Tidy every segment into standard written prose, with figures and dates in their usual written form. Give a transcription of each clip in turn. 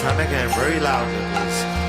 And again, very loudly, please.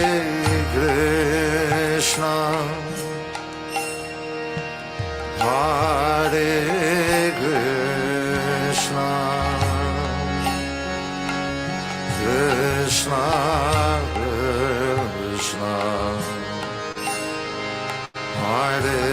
Hare Krishna, Hare Krishna, Krishna, Hare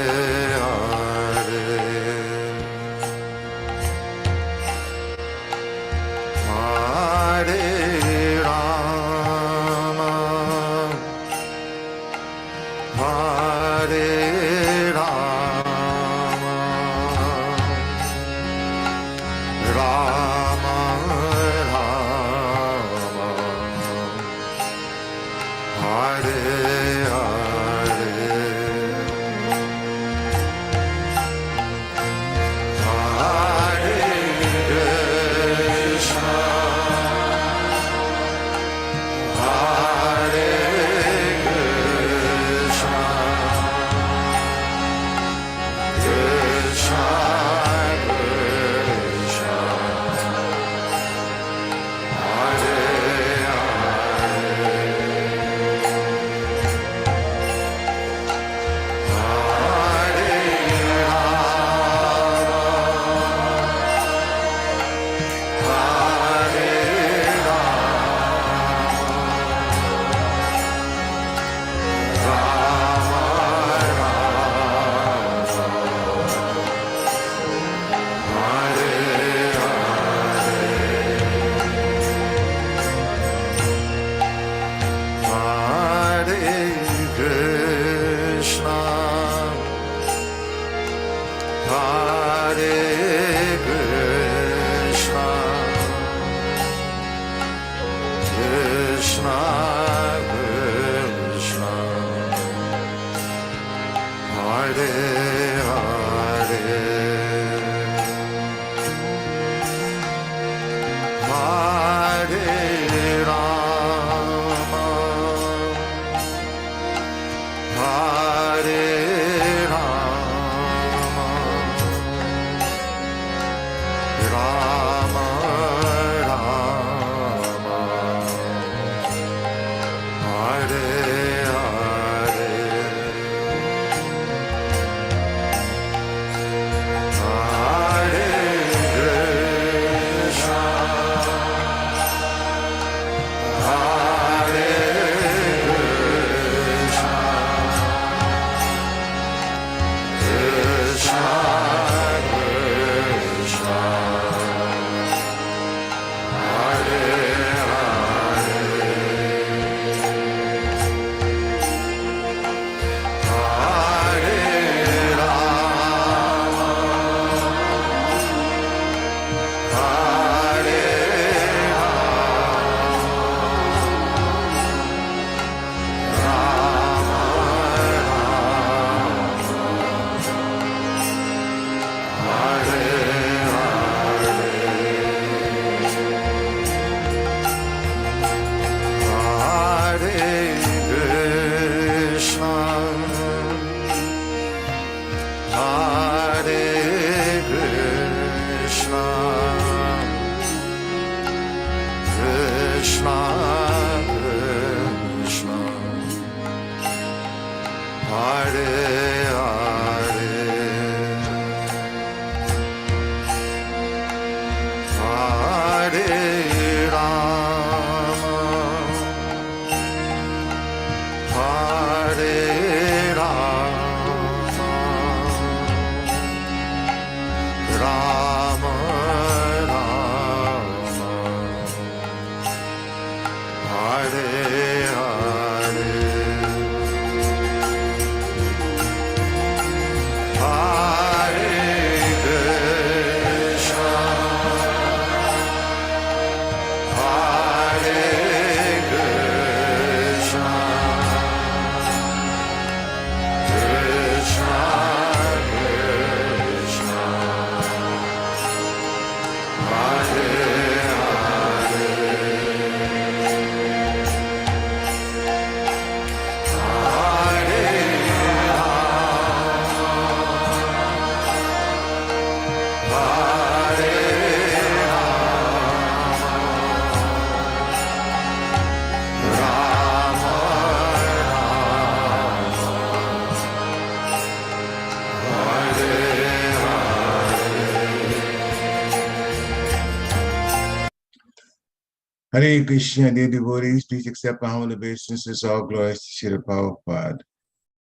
Hare Krishna, dear devotees, please accept our humble obeisances. All glories to Srila Prabhupada.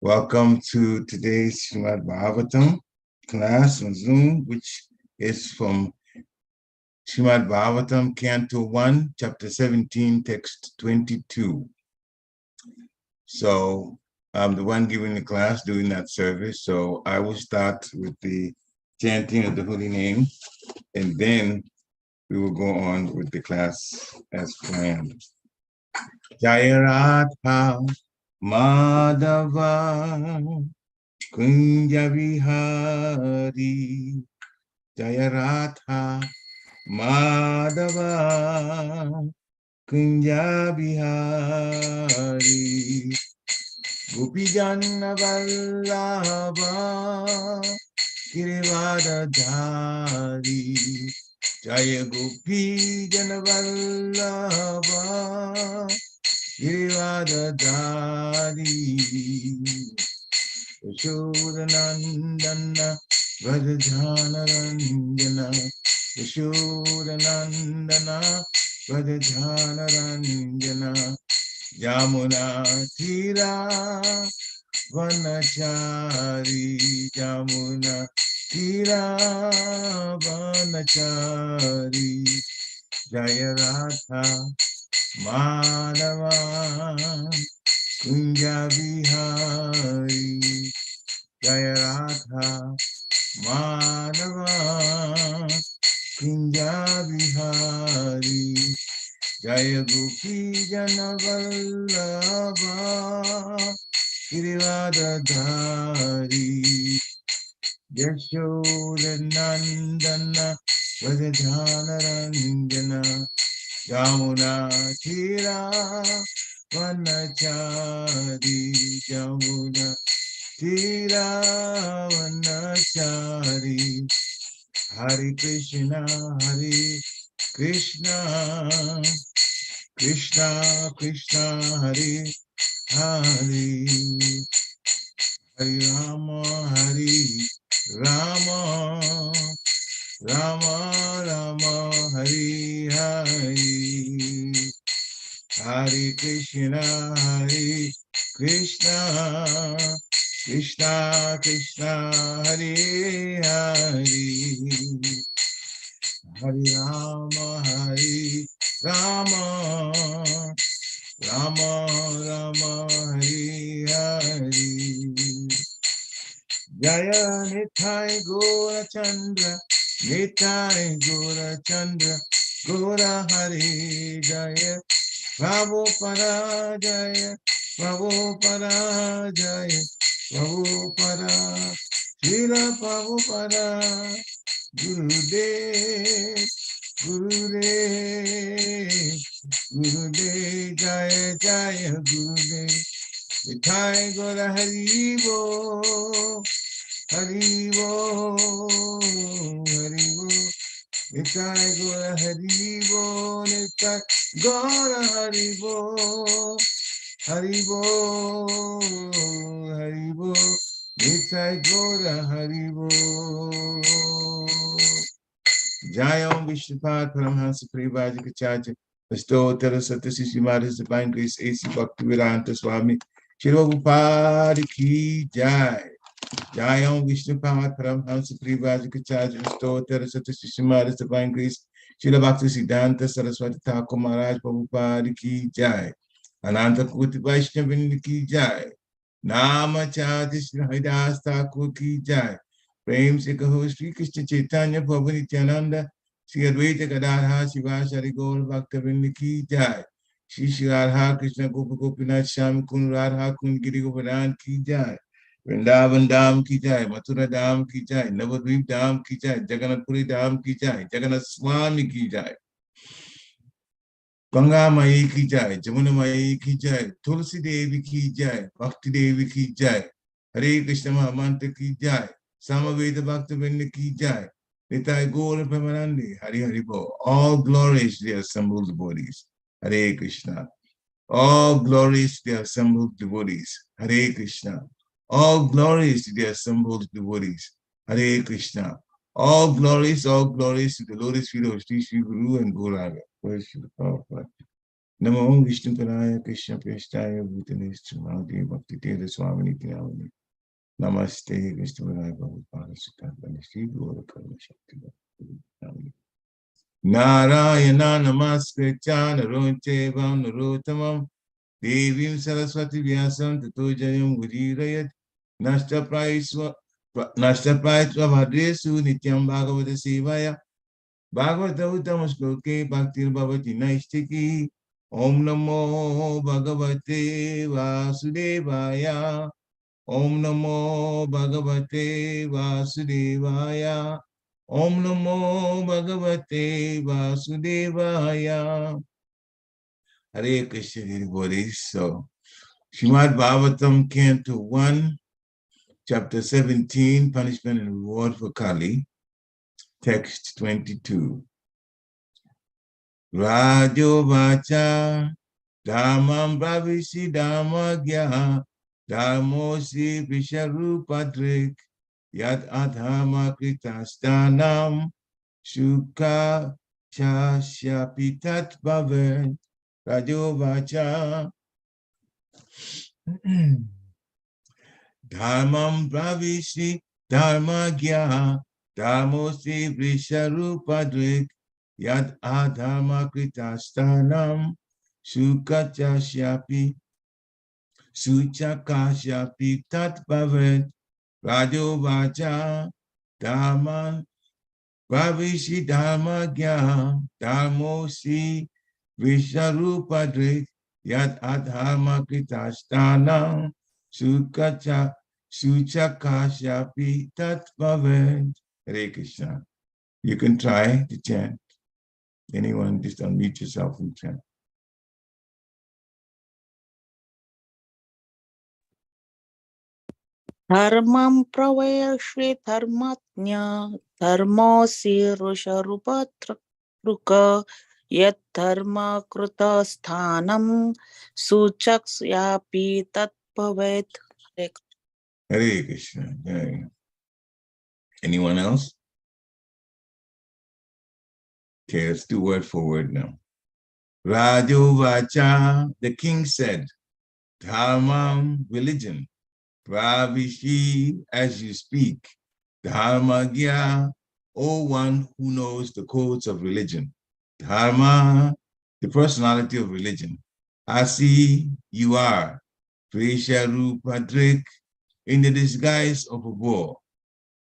Welcome to today's Srimad Bhagavatam class on Zoom, which is from Srimad Bhagavatam, Canto 1, Chapter 17, Text 22. So I'm the one giving the class, doing that service. So I will start with the chanting of the holy name, and then we will go on with the class as planned. Jaya Radha Madhava Kunja Vihari Jaya Radha Madhava Kunja Vihari Gopijanna Vallabha Girivadadhari Jaya Gopijanna Vallabha Girivadadhari Yashodanandana Vrajajanaranjana Yashodanandana Vrajajanaranjana Yamuna Tira Vanachari Yamuna Tira Vanachari Jaya Radha Madhava Kunja Vihari Jaya Radha Madhava Kunja Vihari Jaya Gopi Jana Vallabha Girivadadhari Yashodanandana Vrajajanaranjana Yamuna Tira Vanachari Yamuna Tira Vanachari Hare Krishna Krishna Krishna Hare Hare Hare Rama Rama Rama Hare Hare Hare Krishna Krishna Krishna Hare Hare Hare Rama Rama Rama Hare Hare Jaya Nitai Gora Chandra Nitai Gora Chandra Gora Hare Jaya Prabhupada Jaya Prabhupada Jaya Prabhupada Srila Prabhupada Gurudev Jaya Jaya Gurudev Nitai Gora Haribo Nitai Gora Haribo Nitai Gora Haribo Nitai Gora Haribo Jayam Vishnupad Paramhansa Parivajikacharya Bestow Terasata Sishimadas Divine Grace A.C. Bhaktivedanta Swami Shri Prabhupada Ki Jai Jayam Vishnupad Paramhansa Parivajikacharya Bestow Terasata Sishimadas Divine Grace Shri Bhakti Siddhanta Saraswati Thakur Maharaj Prabhupada Ki Jai Ananta Koti Vaishnavin Ki Jai Nama Chadi Shri Haridas Thakur Ki Jai Prem se kaho Shri Krishna Chaitanya Prabhu Nityananda Shri Advaita Gadadha Shivasari Gaur Bhaktavinda Ki Jai Shri Shri Radha Krishna Gopa Gopinath Shami Kun Radha Kun Giri Govardhan Ki Jai Vrindavan Dham Ki Jai Mathura Dham Ki Jai Navadvip Dham Ki Jai Jagannath Puri Dham Ki Jai Jagannath Swami Ki Jai Ganga Mai Ki Jai Jamuna Mai Ki Jai Tulsi Devi Ki Jai Bhakti Devi Ki Jai Hare Krishna Mahamantra Ki Jai Samaveda Bhaktavinda Ki Jai Nitai Gaura Premanandi Hari Hari Bo. All glories to the assembled devotees. Hare Krishna. All glories to the assembled devotees. Hare Krishna. All glories to the assembled devotees. Hare Krishna. All glories to the lotus feet of Sri Sri Guru and Gauranga. Worship the powerful. Namo Vishnu Padaya Krishna Prasthaya Bhutane Srimati Bhakti Tirtha Swamini Kinamani. Namaste Vishnu Padaya Prabhupada Sutanta Sri Guru Karma Shakti Bhakti. Narayana Namaskritya Naroche Vam Narotamam Devim Saraswati Vyasam Tato Jayam Gurirayat Nashtapraiswa Bhadresu Nityam Bhagavata Sevaya Bhagavata Uttama Shloke Bhaktir Bhavati Naistiki Om Namo Bhagavate Vasudevaya Om Namo Bhagavate Vasudevaya Om Namo Bhagavate Vasudevaya. Hare Krishna devotees. So, Srimad Bhagavatam, Canto 1, Chapter 17, Punishment and Reward for Kali, Text 22. Rajo Vacha Dhammam Bhavisi Dhammagya Dhammosi Visharupadrik Yad Adhama Kritastanam Shuka Shasyapitat Bhavet Rajo Vacha Dhammam Bhavisi Dhammagya Dhammosi Visharupadrik Yad Adhama Kritastanam Sukachasyapi Suchakasyapi Tat Bhavet Rajo Vacha Dhamman Bhavishi Dhammagya Dhammosi Visharupadrik Yad Adhama Kritastanam Suchakasyapi Tat Bhavet. Hare Krishna. You can try to chant. Anyone, just unmute yourself and chant. Dharmam pravayashve dharmatnya dharmosi rusharupatruka yat dharma kruta sthanam suchaksyapi tat bhavet. Hare Krishna. Anyone else? Okay, let's do word for word now. Rajo Vacha, the king said, Dharmam, religion. Pravishi, as you speak. Dharmagya, O one who knows the codes of religion. Dharma, the personality of religion. Asi, you are. Visharupadrik, in the disguise of a bull.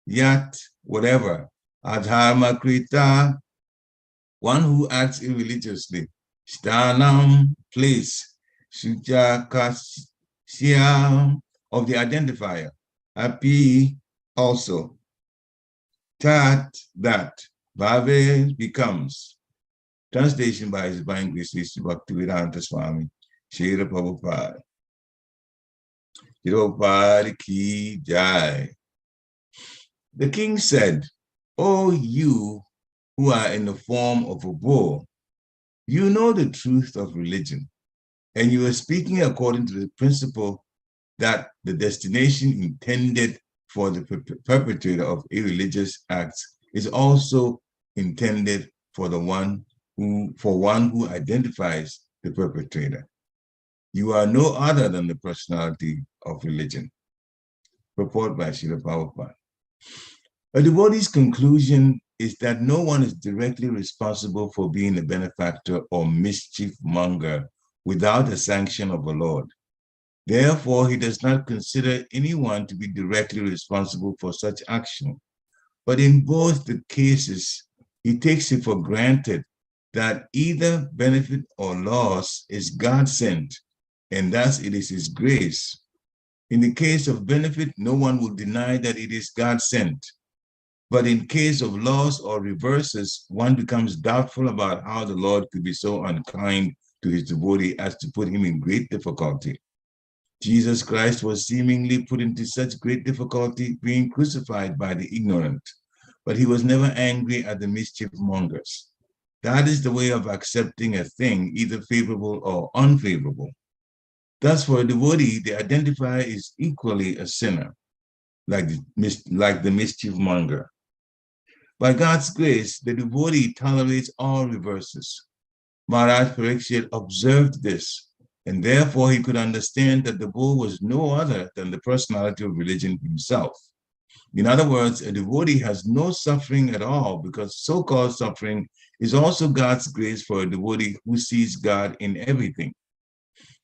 Yat, whatever. Adharma krita, one who acts irreligiously. Stanam, place. Suchakasya, of the identifier. Api, also. Tat, that. Bhave, becomes. Translation by His Divine Grace, Sri Bhaktivedanta Swami, Srila Prabhupada. Prabhupada ki jai. The king said, O you who are in the form of a bull, you know the truth of religion, and you are speaking according to the principle that the destination intended for the perpetrator of irreligious acts is also intended for one who identifies the perpetrator. You are no other than the personality of religion. Purport by Srila Prabhupada. A devotee's conclusion is that no one is directly responsible for being a benefactor or mischief monger without the sanction of a Lord. Therefore, he does not consider anyone to be directly responsible for such action. But in both the cases, he takes it for granted that either benefit or loss is God-sent, and thus it is his grace. In the case of benefit, no one will deny that it is God-sent. But in case of loss or reverses, one becomes doubtful about how the Lord could be so unkind to his devotee as to put him in great difficulty. Jesus Christ was seemingly put into such great difficulty being crucified by the ignorant, but he was never angry at the mischief mongers. That is the way of accepting a thing, either favorable or unfavorable. Thus, for a devotee, the identifier is equally a sinner, like the mischief monger. By God's grace, the devotee tolerates all reverses. Maharaj Pariksit observed this, and therefore he could understand that the bull was no other than the personality of religion himself. In other words, a devotee has no suffering at all because so-called suffering is also God's grace for a devotee who sees God in everything.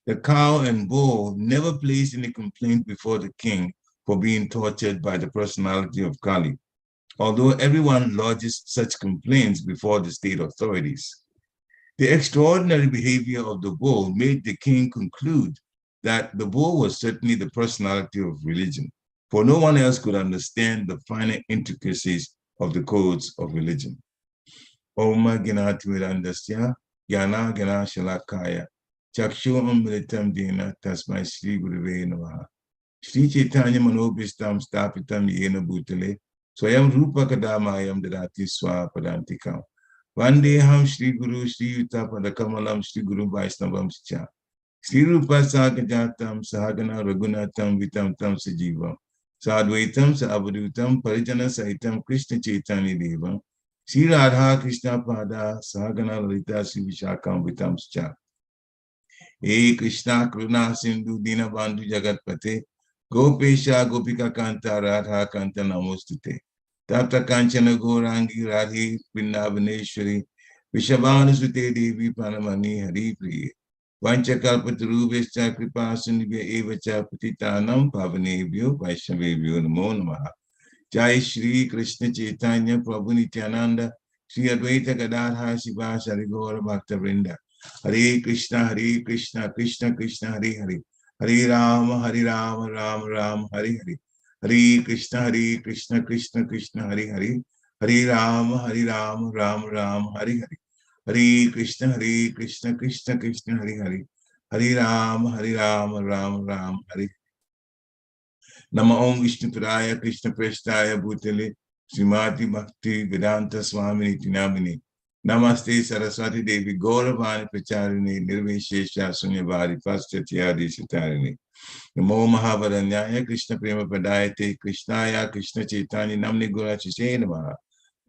The cow and bull never placed any complaint before the king for being tortured by the personality of Kali, although everyone lodges such complaints before the state authorities. The extraordinary behavior of the bull made the king conclude that the bull was certainly the personality of religion, for no one else could understand the finer intricacies of the codes of religion. Om Ganati Mirandasya, Gyana Gana Shalakaya, Chakshu Amritam Dina, Tasmai Sri Guruve Namaha. Sri Chaitanya Manobhistam Stapitam Yena Bhutale, Swayam Rupa Kadamayam Dadati Swa Padantikam. Vandeham Shri Guru Shri Yuta Padakamalam Shri Guru Vaisnavam Scha. Shri Rupa Sagajatam Sahagana Raghunatam Vitam Tam Sajivam. Sadvaitam Savadutam Parijana Saitam Krishna Chaitanya Devam. Shri Radha Krishna Pada Sahagana Lalita Shri Vishakam Vitam Scha. Hey Krishna Kruna Sindhu Dina Bandhu Jagatpate. Gopesha Gopika Kanta Radha Kanta Namostute. Tapta Kanchana Gorangi Radhi Vrindavaneshwari Vishabhanu Sute Devi Panamani Hari Priye Vanchakalpatarubhescha Kripa Sindhya Evacha Patitanam Pavanebhyo Vaishnavebhyo Namo Namaha. Jai Shri Krishna Chaitanya Prabhu Nityananda Shri Advaita Gadadhar Shiva Shari Gaura Bhakta Vrinda. Hare Krishna Krishna Krishna Hare Hare Hare Rama Rama Rama Hare Hare. Hare Krishna Krishna Krishna Hare Hare Hare Rama Rama Rama Hare Hare. Hare Krishna Krishna Krishna Hare Hare Hare Rama Rama Rama Hare. Nama Om Vishnu Padaya Krishna Prestaya Bhutale Srimati Bhakti Vedanta Swami Namini. Namaste Saraswati Devi Gauravani Pracharini Nirvishesha Sunyavari Paschatya Sitarini. Namo Mahavaranyaya Krishna Prema Padayate Krishnaya Krishna Chaitanya Namni Gura Chise Namaha.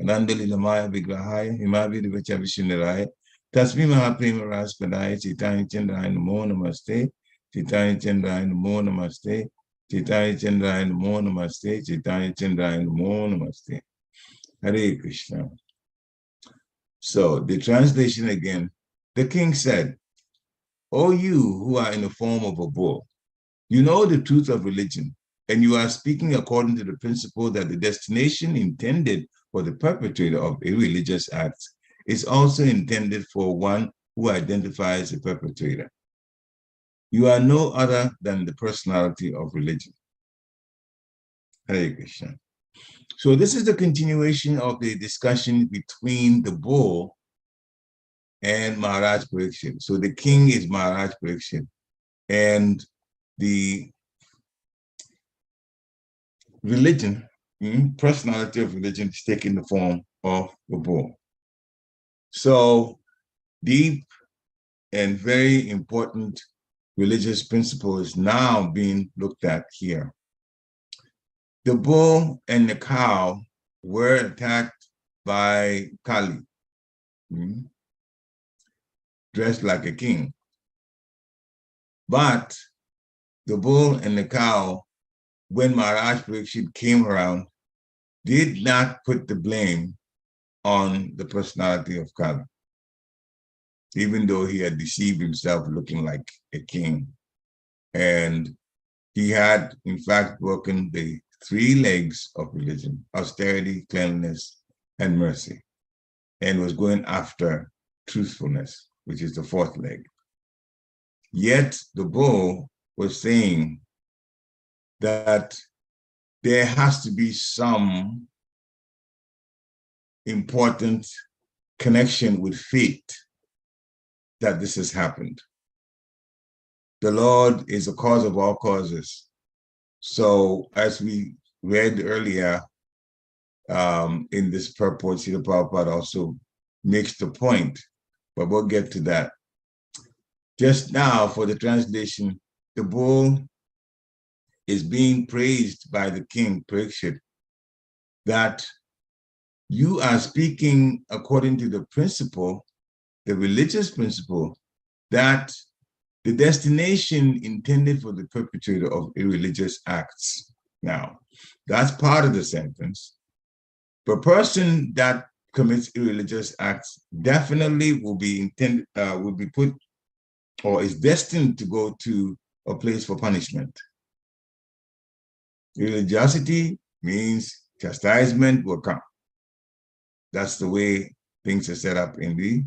Anandali Lamaya Vigrahaya Himavi Vacha Vishnuraya Tasmi Mahaprema Ras Padaya Chaitanya Chandraya Namo Namaste Chaitanya Chandraya Namo Namaste Chaitanya Chandraya Namo Namaste Chaitanya Chandraya Namo Namaste. Hare Krishna. So the translation again, the king said, O you who are in the form of a bull, you know the truth of religion, and you are speaking according to the principle that the destination intended for the perpetrator of irreligious acts is also intended for one who identifies the perpetrator. You are no other than the personality of religion. Hare Krishna. So this is the continuation of the discussion between the bull and Maharaj Pariksit. So the king is Maharaj Pariksit, and the religion, personality of religion is taking the form of the bull. So deep and very important religious principle is now being looked at here. The bull and the cow were attacked by Kali, dressed like a king. But the bull and the cow, when Maharaj Pariksit came around, did not put the blame on the personality of Kali, even though he had deceived himself looking like a king. And he had, in fact, broken the 3 legs of religion: austerity, cleanliness, and mercy, and was going after truthfulness, which is the 4th leg. Yet the bull was saying that there has to be some important connection with fate that this has happened. The Lord is the cause of all causes. So as we read earlier in this purport, Srila Prabhupada also makes the point, but we'll get to that. Just now, for the translation, the bull is being praised by the king, Pariksit, that you are speaking according to the principle, the religious principle, that the destination intended for the perpetrator of irreligious acts. Now, that's part of the sentence. The person that commits irreligious acts definitely will be put, or is destined to go to a place for punishment. Religiosity means chastisement will come. That's the way things are set up in the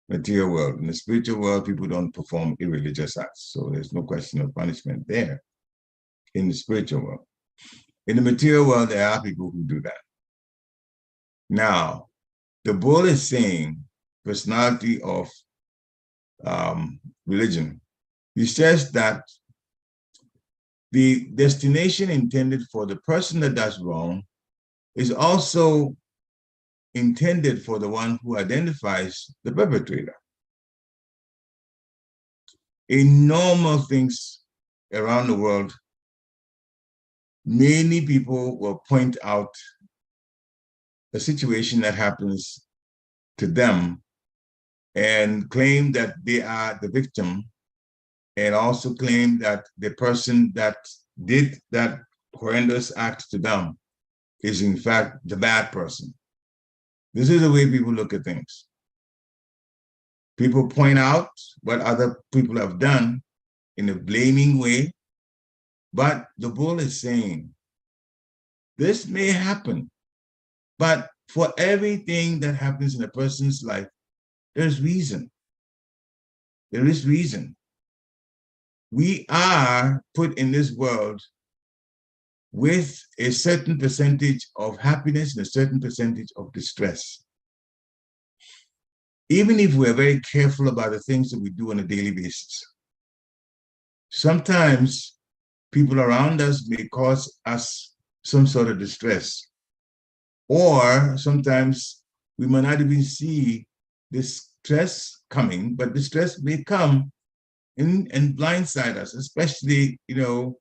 material world. In the spiritual world, people don't perform irreligious acts, so there's no question of punishment there in the spiritual world. In the material world, there are people who do that. Now, the bull is saying, personality of religion, he says that the destination intended for the person that does wrong is also intended for the one who identifies the perpetrator. In normal things around the world, many people will point out a situation that happens to them and claim that they are the victim, and also claim that the person that did that horrendous act to them is in fact the bad person. This is the way people look at things. People point out what other people have done in a blaming way, but the bull is saying, this may happen, but for everything that happens in a person's life, there's reason. There is reason. We are put in this world with a certain percentage of happiness and a certain percentage of distress. Even if we're very careful about the things that we do on a daily basis, sometimes people around us may cause us some sort of distress, or sometimes we might not even see this stress coming, but the stress may come and blindside us, especially, you're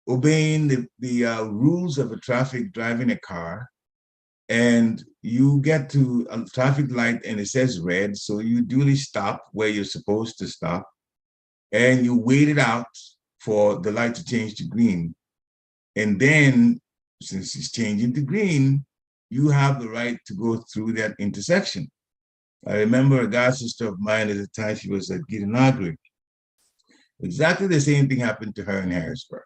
obeying the rules of a traffic, driving a car, and you get to a traffic light and it says red, so you duly stop where you're supposed to stop, and you wait it out for the light to change to green. And then, since it's changing to green, you have the right to go through that intersection. I remember a god sister of mine at the time, she was at Gitanagri. Exactly the same thing happened to her in Harrisburg.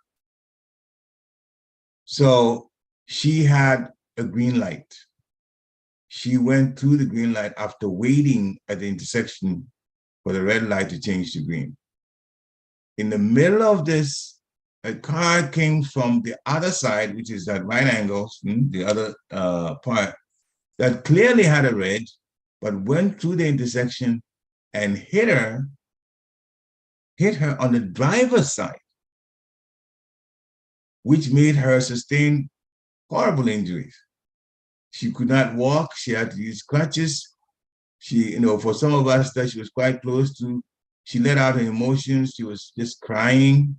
So she had a green light. She went through the green light after waiting at the intersection for the red light to change to green. In the middle of this, a car came from the other side, which is at right angles, the other part, that clearly had a red, but went through the intersection and hit her on the driver's side, which made her sustain horrible injuries. She could not walk. She had to use crutches. She, for some of us that she was quite close to, she let out her emotions. She was just crying,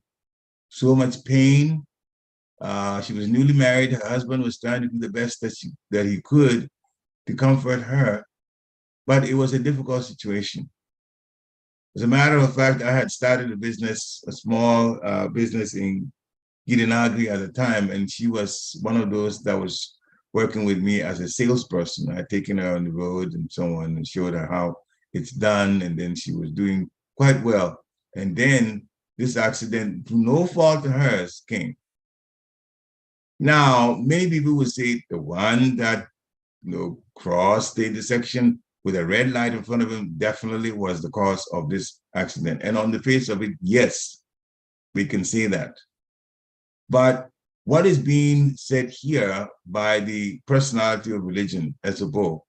so much pain. She was newly married. Her husband was trying to do the best that he could to comfort her, but it was a difficult situation. As a matter of fact, I had started a small business in Gitanagri at the time, and she was one of those that was working with me as a salesperson. I had taken her on the road and so on and showed her how it's done, and then she was doing quite well. And then this accident, through no fault of hers, came. Now, many people would say the one that crossed the intersection with a red light in front of him definitely was the cause of this accident. And on the face of it, yes, we can say that. But what is being said here by the personality of religion as a whole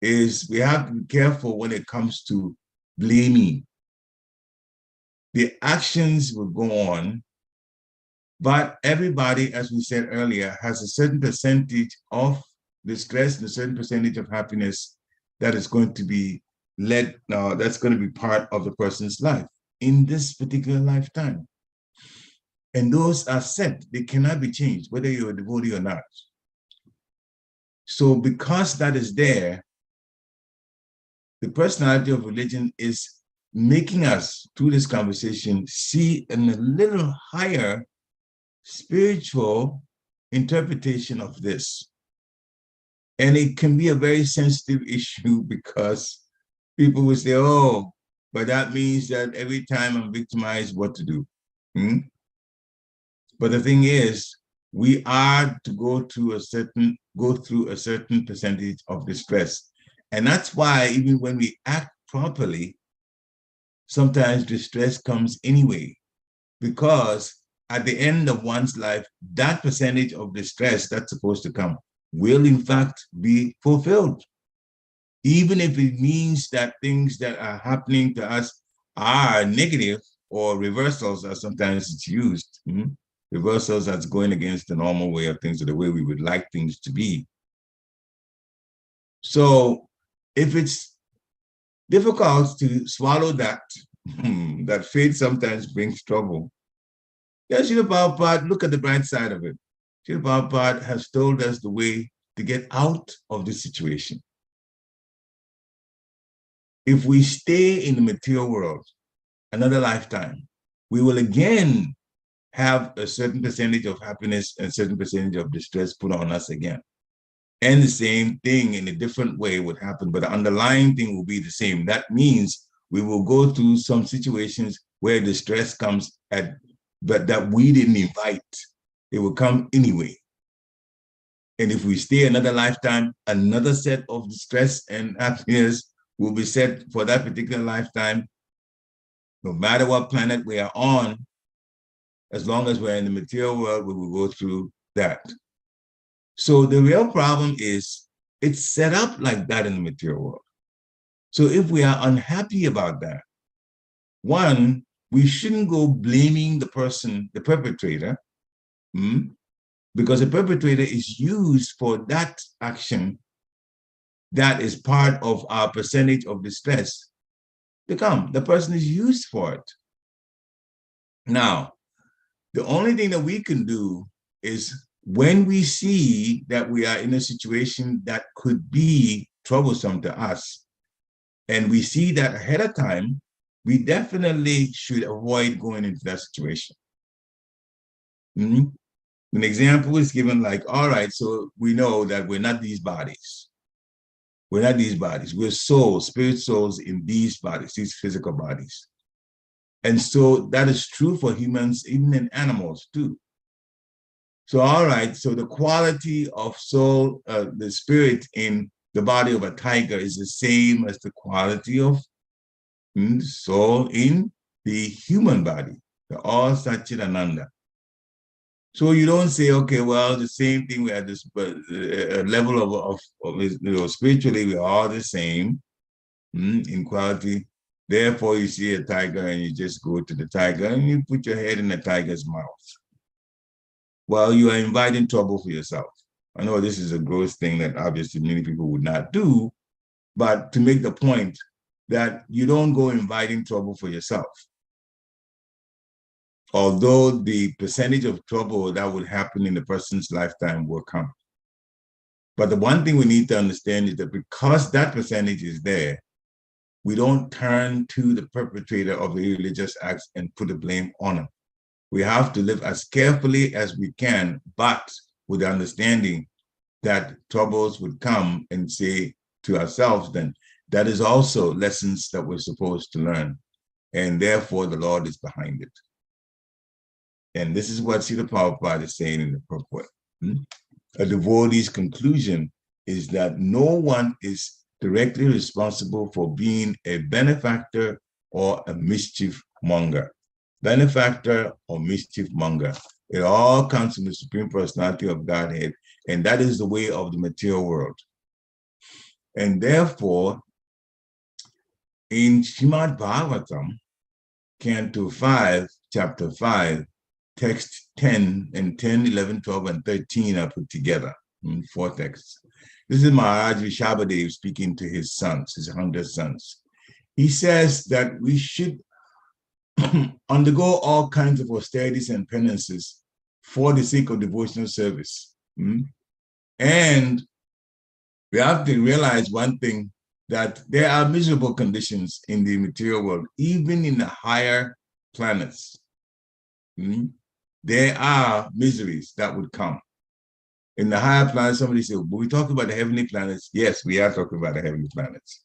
is we have to be careful when it comes to blaming. The actions will go on, but everybody, as we said earlier, has a certain percentage of distress and a certain percentage of happiness that is going to be that's going to be part of the person's life in this particular lifetime. And those are set, they cannot be changed, whether you're a devotee or not. So because that is there, the personality of religion is making us, through this conversation, see in a little higher spiritual interpretation of this. And it can be a very sensitive issue because people will say, oh, but that means that every time I'm victimized, what to do? But the thing is, we are to go through a certain percentage of distress. And that's why even when we act properly, sometimes distress comes anyway, because at the end of one's life, that percentage of distress that's supposed to come will in fact be fulfilled. Even if it means that things that are happening to us are negative or reversals, as sometimes it's used. Reversals that's going against the normal way of things or the way we would like things to be. So if it's difficult to swallow that, that faith sometimes brings trouble, then Srila Prabhupada, look at the bright side of it. Srila Prabhupada has told us the way to get out of this situation. If we stay in the material world another lifetime, we will again have a certain percentage of happiness and a certain percentage of distress put on us again. And the same thing in a different way would happen, but the underlying thing will be the same. That means we will go through some situations where distress comes but that we didn't invite. It will come anyway. And if we stay another lifetime, another set of distress and happiness will be set for that particular lifetime. No matter what planet we are on, as long as we're in the material world, we will go through that. So the real problem is it's set up like that in the material world. So if we are unhappy about that, one, we shouldn't go blaming the person, the perpetrator, because the perpetrator is used for that action that is part of our percentage of distress to come. The person is used for it. Now, the only thing that we can do is when we see that we are in a situation that could be troublesome to us, and we see that ahead of time, we definitely should avoid going into that situation. An example is given like, all right, so we know that we're not these bodies. We're not these bodies. We're souls, spirit souls in these bodies, these physical bodies. And so that is true for humans, even in animals too. So, all right, so the quality of soul, the spirit in the body of a tiger is the same as the quality of soul in the human body. They're all Satchitananda. So you don't say, okay, well, the same thing, we have this level of spiritually, we're all the same in quality. Therefore, you see a tiger and you just go to the tiger and you put your head in the tiger's mouth. Well, you are inviting trouble for yourself. I know this is a gross thing that obviously many people would not do, but to make the point that you don't go inviting trouble for yourself. Although the percentage of trouble that would happen in the person's lifetime will come. But the one thing we need to understand is that because that percentage is there, we don't turn to the perpetrator of the religious acts and put the blame on him. We have to live as carefully as we can, but with the understanding that troubles would come and say to ourselves, then that is also lessons that we're supposed to learn. And therefore, the Lord is behind it. And this is what Srila Prabhupada is saying in the purport. A devotee's conclusion is that no one is directly responsible for being a benefactor or a mischief monger. Benefactor or mischief monger. It all comes from the Supreme Personality of Godhead, and that is the way of the material world. And therefore, in Srimad Bhagavatam, Canto 5, Chapter 5, text 10 and 10, 11, 12, and 13 are put together in 4 texts. This is Maharaj Rishabhadev speaking to his sons, his 100 sons. He says that we should undergo all kinds of austerities and penances for the sake of devotional service. And We have to realize one thing, that there are miserable conditions in the material world, even in the higher planets. There are miseries that would come. In the higher planets, somebody said, but we talk about the heavenly planets. Yes, we are talking about the heavenly planets.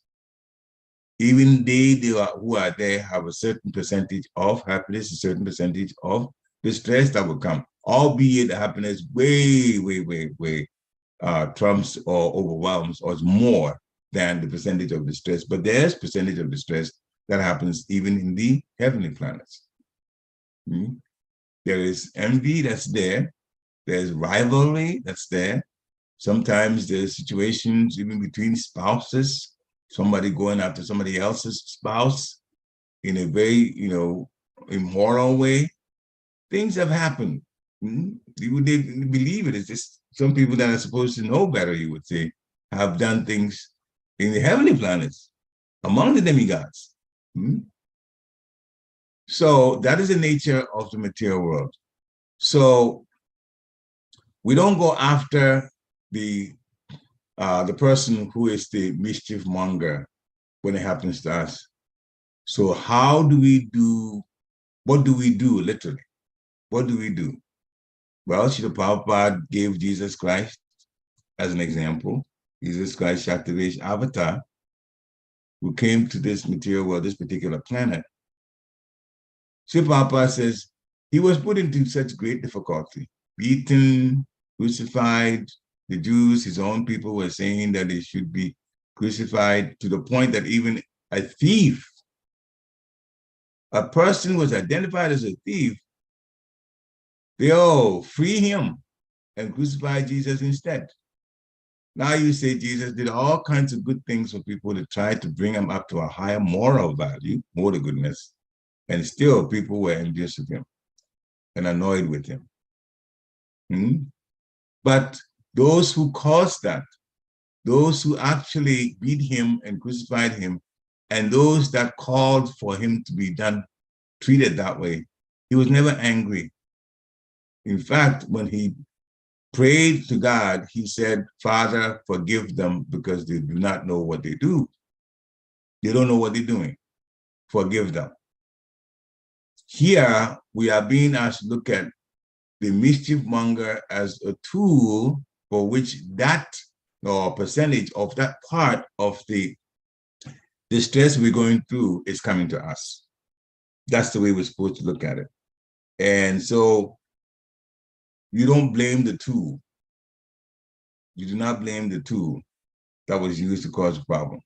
Even who are there have a certain percentage of happiness, a certain percentage of distress that will come, albeit the happiness way, way, way, way trumps or overwhelms or is more than the percentage of distress. But there's percentage of distress that happens even in the heavenly planets. There is envy that's there. There's rivalry that's there. Sometimes there's situations even between spouses, somebody going after somebody else's spouse in a very, immoral way. Things have happened. You would believe it. It's just some people that are supposed to know better, you would say, have done things in the heavenly planets, among the demigods. So that is the nature of the material world. So we don't go after the person who is the mischief monger when it happens to us. So what do we do literally? What do we do? Well, Srila Prabhupada gave Jesus Christ as an example. Jesus Christ, Shaktivesh Avatar, who came to this material world, this particular planet. Srila Prabhupada says he was put into such great difficulty, beaten, crucified. The Jews, his own people, were saying that he should be crucified, to the point that even a thief, a person was identified as a thief, they all free him and crucify Jesus instead. Now you say Jesus did all kinds of good things for people to try to bring him up to a higher moral value, more to goodness, and still people were envious of him and annoyed with him. But those who caused that, those who actually beat him and crucified him, and those that called for him to be treated that way, he was never angry. In fact, when he prayed to God, he said, Father, forgive them because they do not know what they do. They don't know what they're doing. Forgive them. Here, we are being asked to look at the mischief monger as a tool for which that or percentage of that part of the distress we're going through is coming to us. That's the way we're supposed to look at it. And so you don't blame the tool. You do not blame the tool that was used to cause a problem.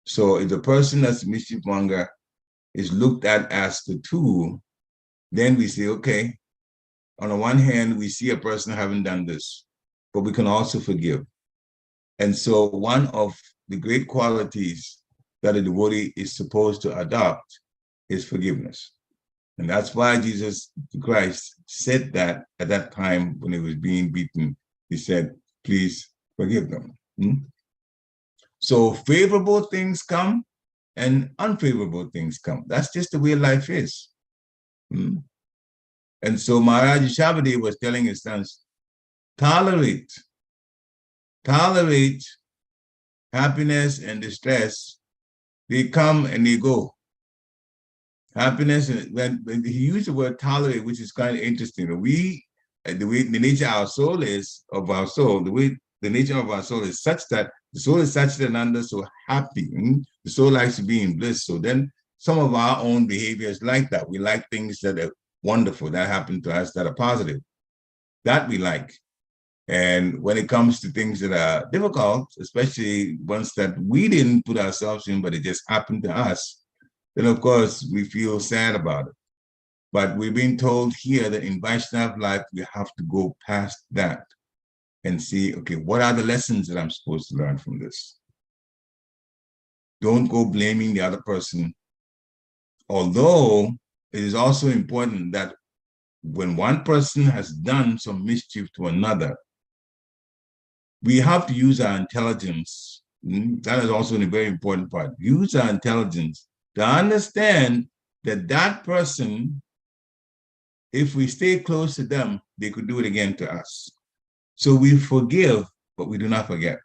So if the person that's the mischief monger is looked at as the tool, then we say, okay, on the one hand, we see a person having done this, but we can also forgive. And so one of the great qualities that a devotee is supposed to adopt is forgiveness. And that's why Jesus Christ said that at that time when he was being beaten, he said, please forgive them. So favorable things come and unfavorable things come. That's just the way life is. And so Maharaj Shabadi was telling his sons, tolerate happiness and distress. They come and they go. Happiness, when he used the word tolerate, which is kind of interesting. The way the nature of our soul is, the nature of our soul is such that the soul is such that under so happy. The soul likes to be in bliss. So then some of our own behaviors like that. We like things that are wonderful, that happen to us, that are positive. That we like. And when it comes to things that are difficult, especially ones that we didn't put ourselves in, but it just happened to us, then of course we feel sad about it. But we're being told here that in Vaishnava life, we have to go past that and see, okay, what are the lessons that I'm supposed to learn from this? Don't go blaming the other person. Although it is also important that when one person has done some mischief to another, we have to use our intelligence. That is also a very important part. Use our intelligence to understand that that person, if we stay close to them, they could do it again to us. So we forgive, but we do not forget.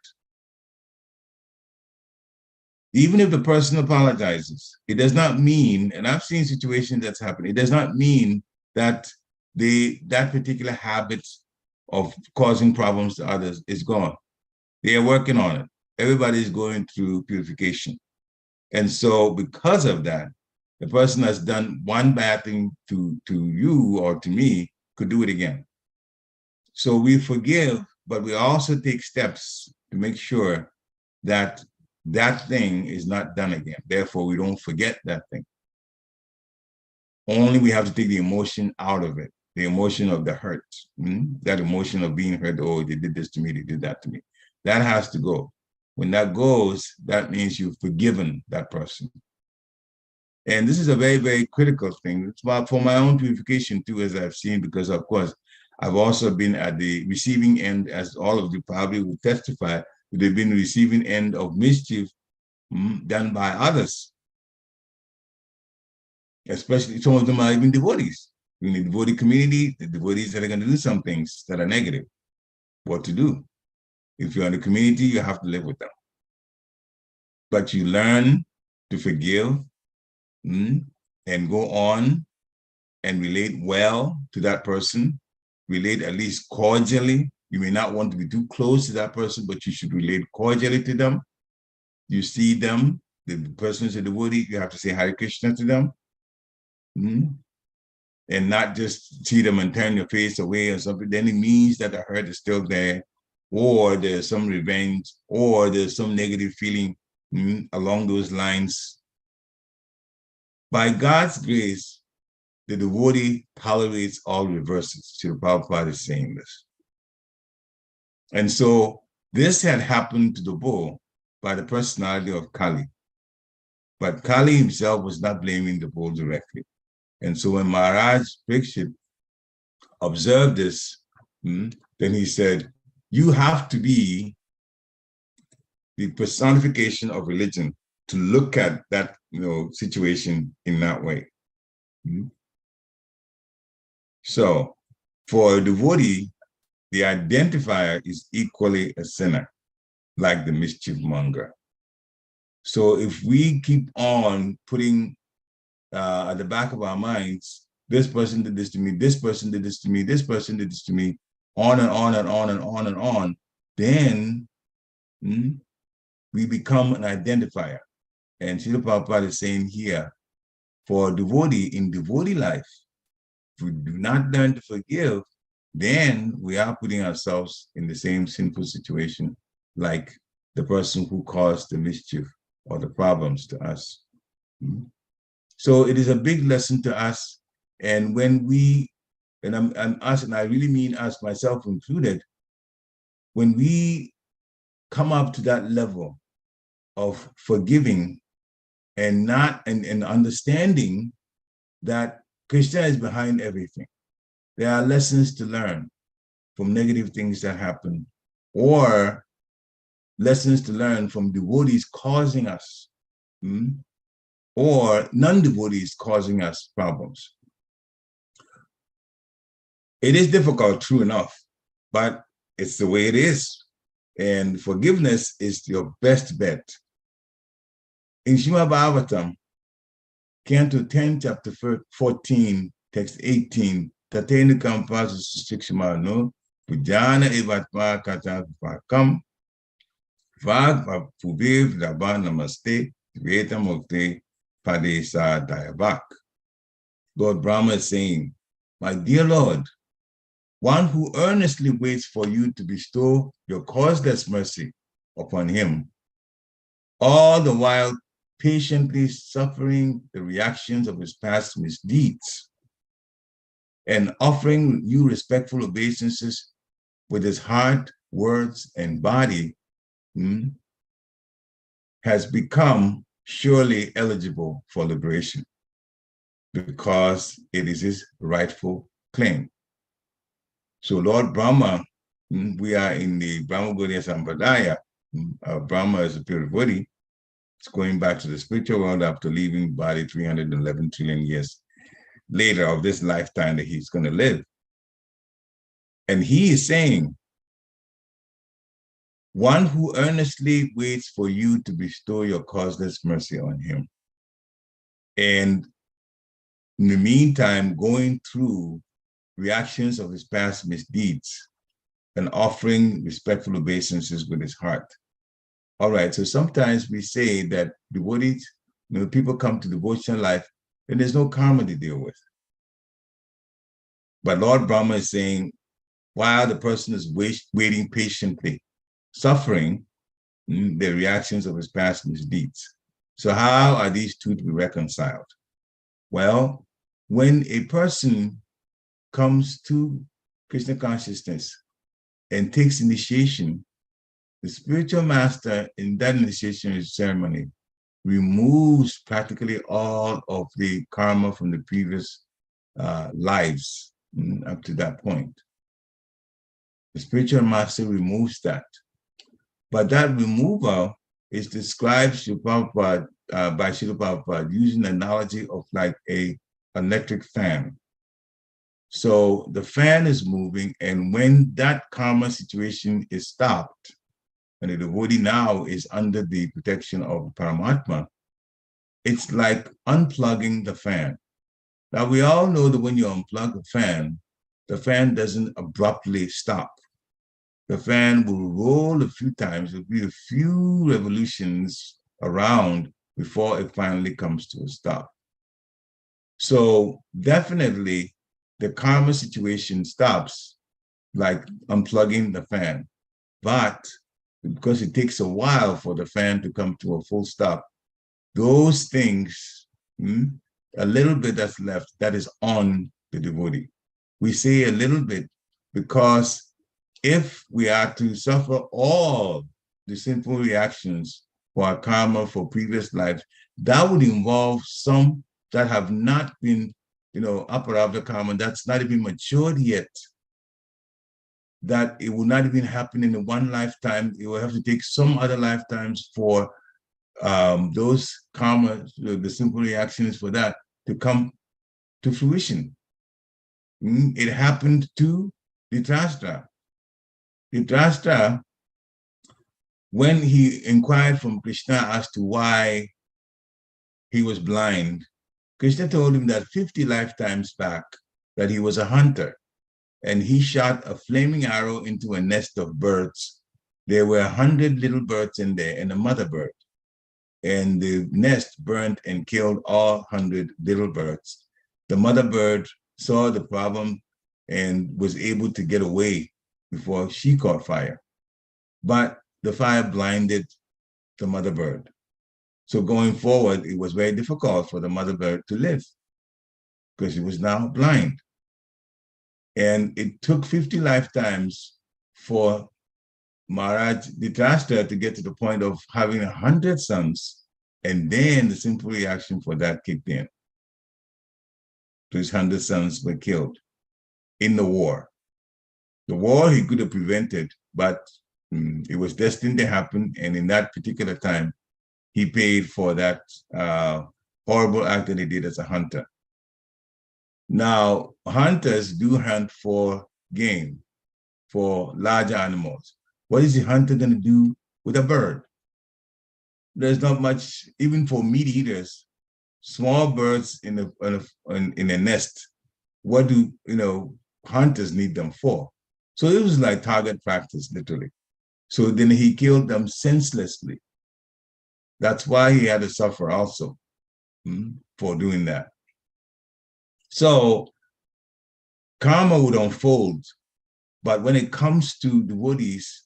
Even if the person apologizes, it does not mean, and I've seen situations that's happened, it does not mean that that particular habit of causing problems to others is gone. They are working on it. Everybody is going through purification. And so because of that, the person that's done one bad thing to you or to me could do it again. So we forgive, but we also take steps to make sure that that thing is not done again. Therefore, we don't forget that thing. Only we have to take the emotion out of it, the emotion of the hurt, that emotion of being hurt. Oh, they did this to me, they did that to me. That has to go. When that goes, that means you've forgiven that person. And this is a very, very critical thing. It's about for my own purification too, as I've seen, because of course, I've also been at the receiving end, as all of you probably will testify, they've been receiving end of mischief done by others. Especially some of them are even devotees. In the devotee community, the devotees that are going to do some things that are negative. What to do? If you're in the community, you have to live with them. But you learn to forgive and go on and relate well to that person, relate at least cordially. You may not want to be too close to that person, but you should relate cordially to them. You see them, the person is a devotee, you have to say Hare Krishna to them. And not just see them and turn your face away or something. Then it means that the hurt is still there, or there's some revenge, or there's some negative feeling along those lines. By God's grace, the devotee tolerates all reverses. Srila Prabhupada is saying this. And so this had happened to the bull by the personality of Kali. But Kali himself was not blaming the bull directly. And so when Maharaj Pariksit observed this, then he said, you have to be the personification of religion to look at that situation in that way. So for a devotee, the identifier is equally a sinner, like the mischief monger. So if we keep on putting at the back of our minds, this person did this to me, this person did this to me, this person did this to me, on and on and on and on and on, then we become an identifier. And Srila Prabhupada is saying here, for a devotee, in devotee life, if we do not learn to forgive, then we are putting ourselves in the same sinful situation like the person who caused the mischief or the problems to us. So it is a big lesson to us. And when we, and I'm us, and I really mean us, myself included, when we come up to that level of forgiving and understanding that Krishna is behind everything. There are lessons to learn from negative things that happen, or lessons to learn from devotees causing us, or non-devotees causing us problems. It is difficult, true enough, but it's the way it is. And forgiveness is your best bet. In Srimad Bhagavatam, Canto 10, chapter 14, text 18, Tatena Kampasa Sikshmano, Pujana Evatma Kata Pakam, Vag Pubiv Rabba Namaste, Veta Mokte Padesa Dayabak. Lord Brahma is saying, my dear Lord, one who earnestly waits for you to bestow your causeless mercy upon him, all the while patiently suffering the reactions of his past misdeeds and offering you respectful obeisances with his heart, words, and body, has become surely eligible for liberation because it is his rightful claim. So Lord Brahma, we are in the Brahma Gaudiya Sampradaya. Brahma is a pure devotee. It's going back to the spiritual world after leaving body 311 trillion years later of this lifetime that he's going to live. And he is saying one who earnestly waits for you to bestow your causeless mercy on him. And in the meantime, going through reactions of his past misdeeds and offering respectful obeisances with his heart. All right, so sometimes we say that devotees, people come to devotional life and there's no karma to deal with. But Lord Brahma is saying, while the person is waiting patiently, suffering the reactions of his past misdeeds. So how are these two to be reconciled? Well, when a person comes to Krishna consciousness and takes initiation, the spiritual master in that initiation ceremony removes practically all of the karma from the previous lives up to that point. The spiritual master removes that. But that removal is described by Srila Prabhupada using the analogy of like an electric fan. So the fan is moving, and when that karma situation is stopped, and the devotee now is under the protection of Paramatma, it's like unplugging the fan. Now we all know that when you unplug the fan doesn't abruptly stop. The fan will roll a few times, there'll be a few revolutions around before it finally comes to a stop. So definitely the karma situation stops like unplugging the fan, but because it takes a while for the fan to come to a full stop, those things, a little bit that's left, that is on the devotee. We say a little bit because if we are to suffer all the sinful reactions for our karma for previous lives, that would involve some that have not been, aparabdha karma, that's not even matured yet, that it will not even happen in one lifetime. It will have to take some other lifetimes for those karma, the simple reactions for that to come to fruition. It happened to Dhritarashtra. Dhritarashtra, when he inquired from Krishna as to why he was blind, Krishna told him that 50 lifetimes back that he was a hunter and he shot a flaming arrow into a nest of birds. There were 100 little birds in there and a mother bird. And the nest burnt and killed all 100 little birds. The mother bird saw the problem and was able to get away before she caught fire. But the fire blinded the mother bird. So going forward, it was very difficult for the mother bird to live because it was now blind. And it took 50 lifetimes for Maharaj Dhritarashtra to get to the point of having 100 sons. And then the simple reaction for that kicked in. So his 100 sons were killed in the war. The war he could have prevented, but it was destined to happen. And in that particular time, he paid for that horrible act that he did as a hunter. Now, hunters do hunt for game, for larger animals. What is the hunter going to do with a bird? There's not much, even for meat eaters, small birds in a nest. What do hunters need them for? So it was like target practice, literally. So then he killed them senselessly. That's why he had to suffer also for doing that. So karma would unfold, but when it comes to devotees,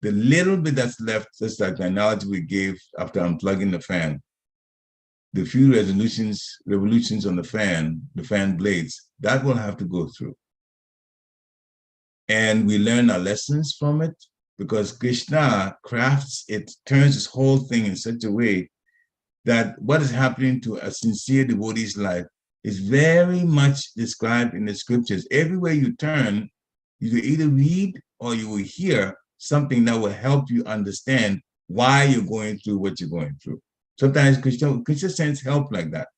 the little bit that's left, just like the analogy we gave after unplugging the fan, the few revolutions on the fan blades, that will have to go through. And we learn our lessons from it because Krishna crafts it, turns this whole thing in such a way that what is happening to a sincere devotee's life is very much described in the scriptures. Everywhere you turn, you will either read or you will hear something that will help you understand why you're going through what you're going through. Sometimes Krishna sends help like that.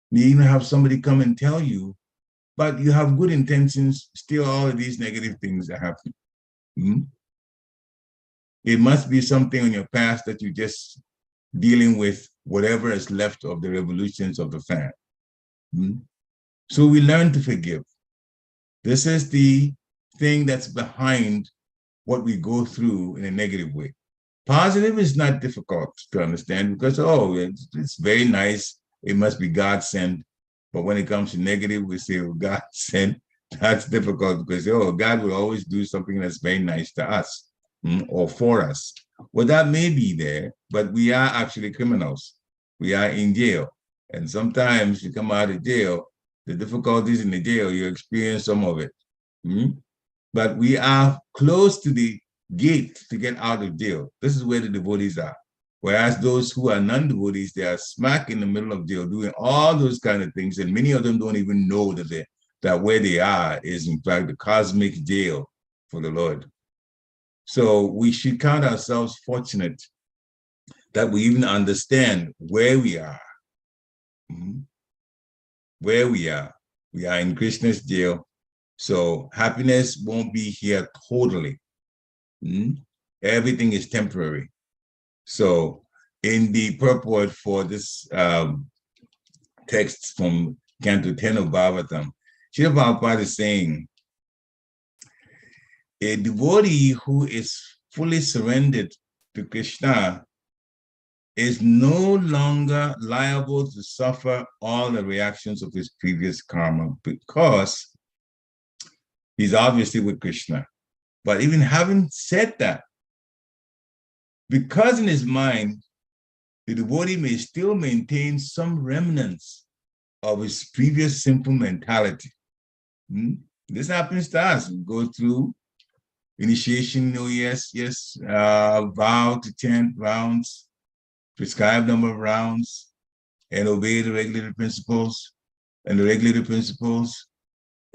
You even have somebody come and tell you, but you have good intentions, still all of these negative things are happening. It must be something in your past that you're just dealing with whatever is left of the revolutions of the fan. So we learn to forgive. This is the thing that's behind what we go through in a negative way. Positive is not difficult to understand because, oh, it's very nice. It must be God sent. But when it comes to negative, we say, oh, God sent. That's difficult because, oh, God will always do something that's very nice to us or for us. Well, that may be there, but we are actually criminals. We are in jail. And sometimes you come out of jail, the difficulties in the jail, you experience some of it. But we are close to the gate to get out of jail. This is where the devotees are. Whereas those who are non-devotees, they are smack in the middle of jail doing all those kind of things. And many of them don't even know that where they are is in fact the cosmic jail for the Lord. So we should count ourselves fortunate that we even understand where we are. Where we are. We are in Krishna's jail. So happiness won't be here totally. Everything is temporary. So in the purport for this text from Canto 10 of Bhagavatam, Srila Prabhupada is saying, a devotee who is fully surrendered to Krishna is no longer liable to suffer all the reactions of his previous karma because he's obviously with Krishna. But even having said that, because in his mind, the devotee may still maintain some remnants of his previous sinful mentality. This happens to us. We go through initiation, vow to chant rounds, prescribed number of rounds, and obey the regulated principles. And the regulated principles,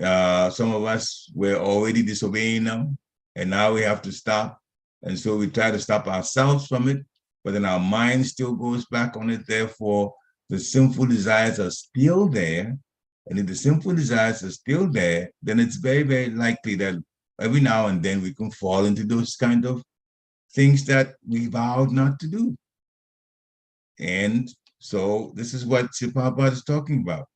some of us were already disobeying them, and now we have to stop. And so we try to stop ourselves from it, but then our mind still goes back on it. Therefore, the sinful desires are still there. And if the sinful desires are still there, then it's very, very likely that every now and then we can fall into those kind of things that we vowed not to do. And so this is what Prabhupada is talking about.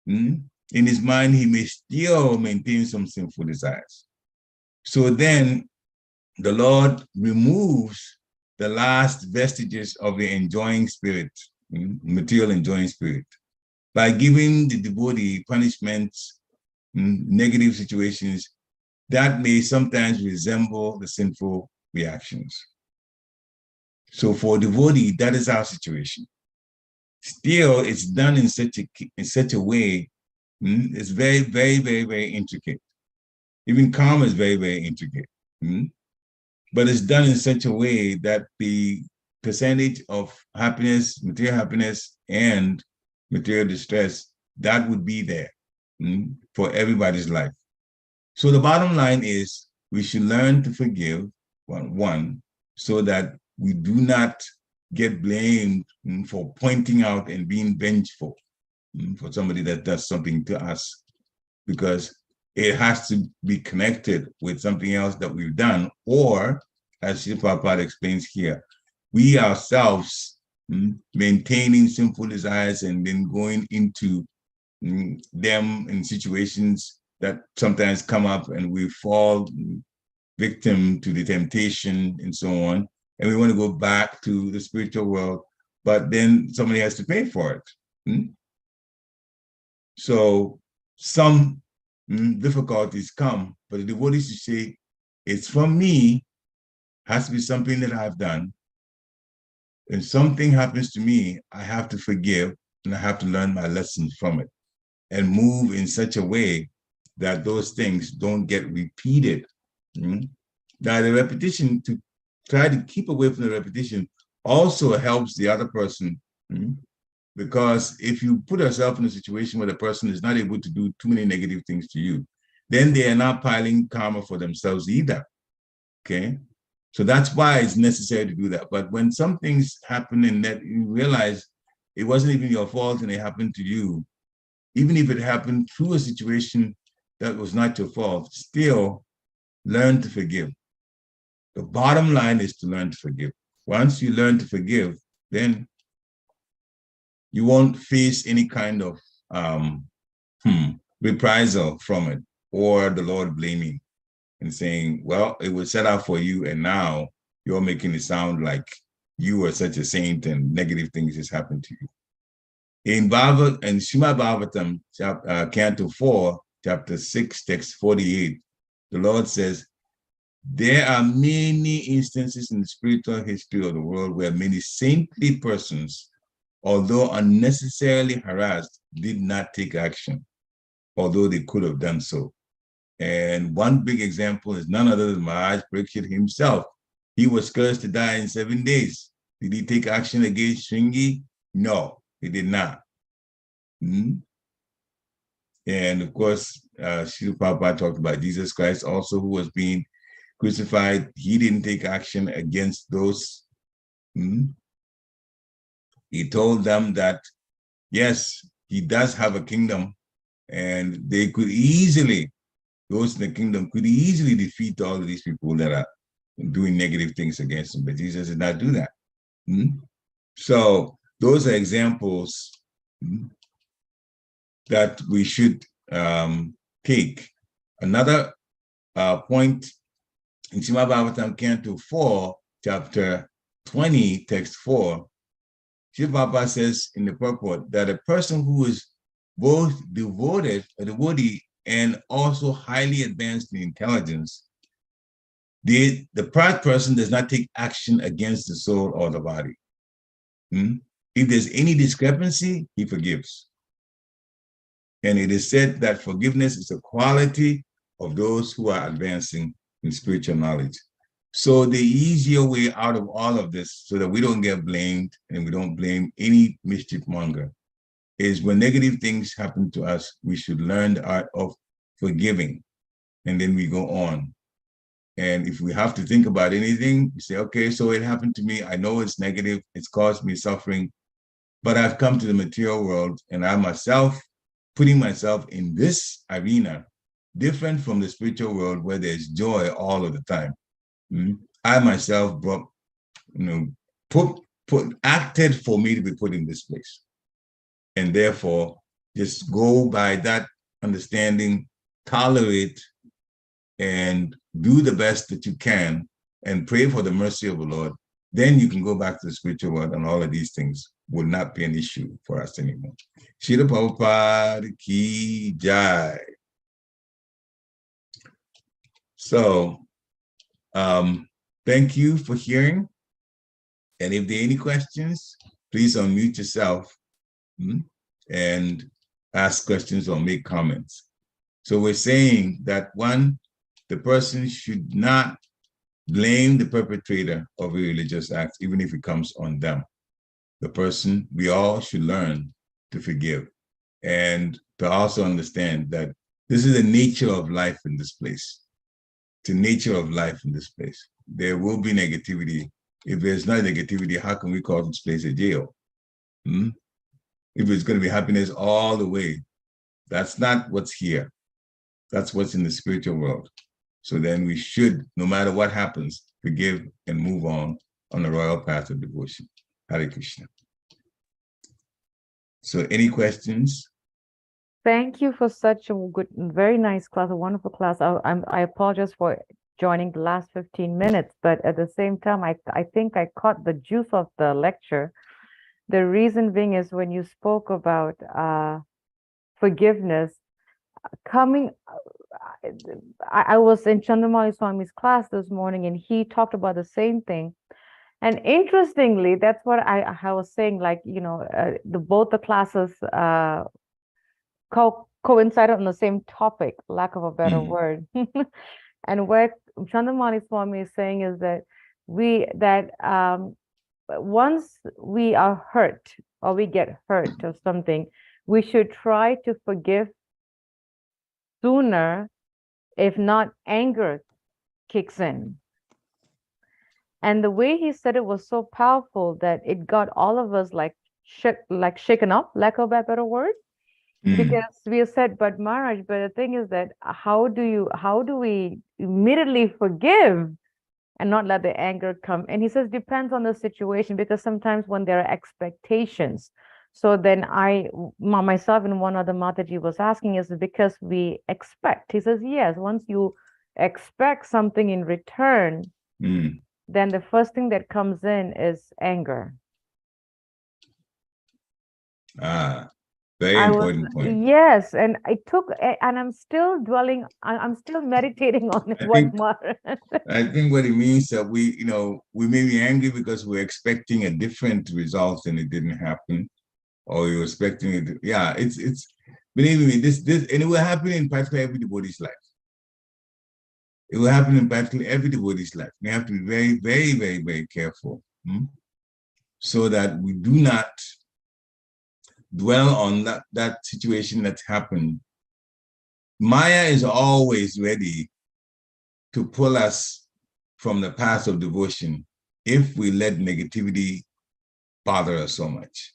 In his mind, he may still maintain some sinful desires. So then the Lord removes the last vestiges of the enjoying spirit, material enjoying spirit, by giving the devotee punishments, negative situations that may sometimes resemble the sinful reactions. So for a devotee, that is our situation. Still, it's done in such a way, it's very, very, very, very intricate. Even karma is very, very intricate. But it's done in such a way that the percentage of happiness, material happiness, and material distress, that would be there for everybody's life. So the bottom line is we should learn to forgive, one, so that we do not get blamed for pointing out and being vengeful for somebody that does something to us, because it has to be connected with something else that we've done, or, as Srila Prabhupada explains here, we ourselves maintaining sinful desires and then going into them in situations that sometimes come up and we fall victim to the temptation and so on. And we want to go back to the spiritual world, but then somebody has to pay for it. So some difficulties come, but the devotees should say, it's from me, has to be something that I've done. When something happens to me, I have to forgive and I have to learn my lessons from it and move in such a way that those things don't get repeated. Now the repetition, to try to keep away from the repetition, also helps the other person, because if you put yourself in a situation where the person is not able to do too many negative things to you, then they are not piling karma for themselves either, okay? So that's why it's necessary to do that. But when some things happen and that you realize it wasn't even your fault and it happened to you, even if it happened through a situation that was not your fault, still learn to forgive. The bottom line is to learn to forgive. Once you learn to forgive, then you won't face any kind of reprisal from it, or the Lord blaming and saying, well, it was set out for you, and now you're making it sound like you are such a saint and negative things just happened to you. In Bhagavad and Srimad Bhagavatam, Canto 4, chapter 6, text 48, the Lord says, there are many instances in the spiritual history of the world where many saintly persons, although unnecessarily harassed, did not take action, although they could have done so. And one big example is none other than Maharaj Pariksit himself. He was cursed to die in 7 days. Did he take action against Shringi? No, he did not. And of course, Srila Prabhupada talked about Jesus Christ also, who was being crucified. He didn't take action against those. He told them that, yes, he does have a kingdom, and they could easily, those in the kingdom could easily defeat all of these people that are doing negative things against him, but Jesus did not do that. So those are examples that we should take. Another point in Srimad Bhagavatam, Canto 4, chapter 20, text 4, Srila Prabhupada says in the purport that a person who is both devoted, a devotee, and also highly advanced in intelligence, the proud person does not take action against the soul or the body. If there's any discrepancy, he forgives. And it is said that forgiveness is a quality of those who are advancing in spiritual knowledge. So the easier way out of all of this, so that we don't get blamed and we don't blame any mischief monger, is when negative things happen to us, we should learn the art of forgiving, and then we go on. And if we have to think about anything, we say, okay, so it happened to me. I know it's negative. It's caused me suffering, but I've come to the material world, and I myself, putting myself in this arena, different from the spiritual world where there's joy all of the time. I myself brought, acted for me to be put in this place. And therefore, just go by that understanding, tolerate, and do the best that you can, and pray for the mercy of the Lord. Then you can go back to the spiritual world, and all of these things will not be an issue for us anymore. Srila Prabhupada ki jai. So, thank you for hearing. And if there are any questions, please unmute yourself and ask questions or make comments. So we're saying that one, the person should not blame the perpetrator of a religious act, even if it comes on them. The person, we all should learn to forgive and to also understand that this is the nature of life in this place. It's the nature of life in this place. There will be negativity. If there's not negativity, how can we call this place a jail? If it's going to be happiness all the way, that's not what's here. That's what's in the spiritual world. So then we should, no matter what happens, forgive and move on the royal path of devotion. Hare Krishna. So any questions? Thank you for such a good, very nice class, a wonderful class. I apologize for joining the last 15 minutes, but at the same time, I think I caught the juice of the lecture. The reason being is when you spoke about forgiveness, I was in Chandramali Swami's class this morning, and he talked about the same thing. And interestingly, that's what I was saying, like, both the classes coincided on the same topic, lack of a better word. And what Chandramali Swami is saying is that once we are hurt or we get hurt or something, we should try to forgive sooner, if not anger kicks in. And the way he said it was so powerful that it got all of us like shaken up, lack of a better word. Because we said, but Maharaj, but the thing is that how do we immediately forgive? and not let the anger come. And he says, depends on the situation, because sometimes when there are expectations, so then myself and one other Mataji was asking, is it because we expect? He says, yes, once you expect something in return, then the first thing that comes in is anger. Very important point. Yes, and and I'm still dwelling, I'm still meditating on it. I think what it means that we may be angry because we're expecting a different result and it didn't happen, or you're expecting it. Yeah, it's believe me, this and it will happen in practically everybody's life. It will happen in practically everybody's life. We have to be very, very, very, very careful, so that we do not dwell on that situation that's happened. Maya is always ready to pull us from the path of devotion if we let negativity bother us so much.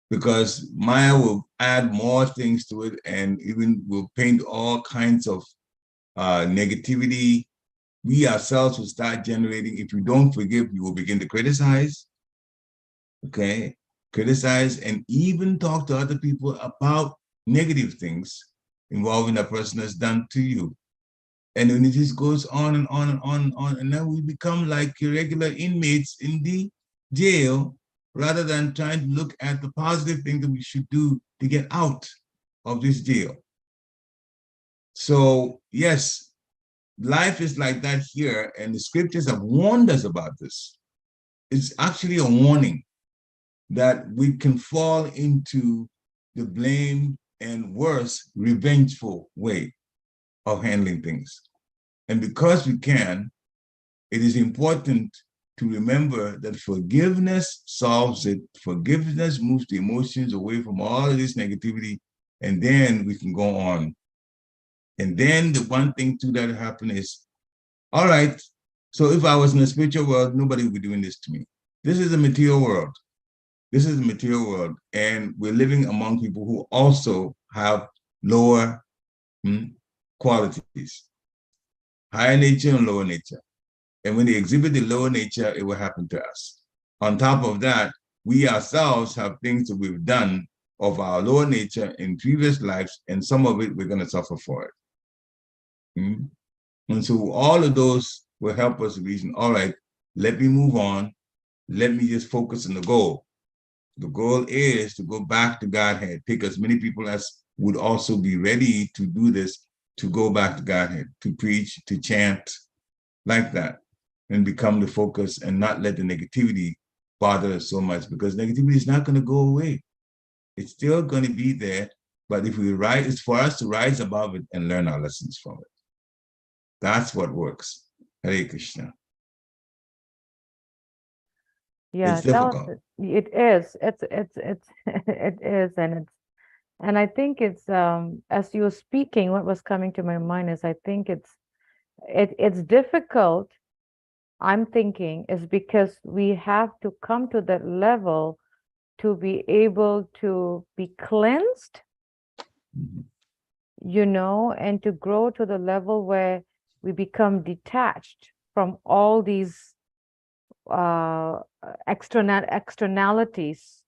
Because Maya will add more things to it and even will paint all kinds of negativity. We ourselves will start generating. If we don't forgive, we will begin to criticize, okay? Criticize and even talk to other people about negative things involving a person that's done to you. And then it just goes on and on and on and on. And then we become like irregular inmates in the jail rather than trying to look at the positive thing that we should do to get out of this jail. So yes, life is like that here, and the scriptures have warned us about this. It's actually a warning that we can fall into the blame and worse, revengeful way of handling things. And because we can, it is important to remember that forgiveness solves it. Forgiveness moves the emotions away from all of this negativity, and then we can go on. And then the one thing too that happened is, all right, so if I was in the spiritual world, nobody would be doing this to me. This is a material world. This is a material world, and we're living among people who also have lower qualities, higher nature and lower nature. And when they exhibit the lower nature, it will happen to us. On top of that, we ourselves have things that we've done of our lower nature in previous lives, and some of it we're going to suffer for it. And so all of those will help us reason, all right, let me move on. Let me just focus on the goal. The goal is to go back to Godhead. Take as many people as would also be ready to do this, to go back to Godhead, to preach, to chant, like that, and become the focus and not let the negativity bother us so much, because negativity is not going to go away. It's still going to be there, but if we rise, it's for us to rise above it and learn our lessons from it. That's what works. Hare Krishna. Yeah, it's difficult. It is. It is, and I think it's as you were speaking, what was coming to my mind is I think it's difficult. I'm thinking is because we have to come to that level to be able to be cleansed, and to grow to the level where we become detached from all these externalities.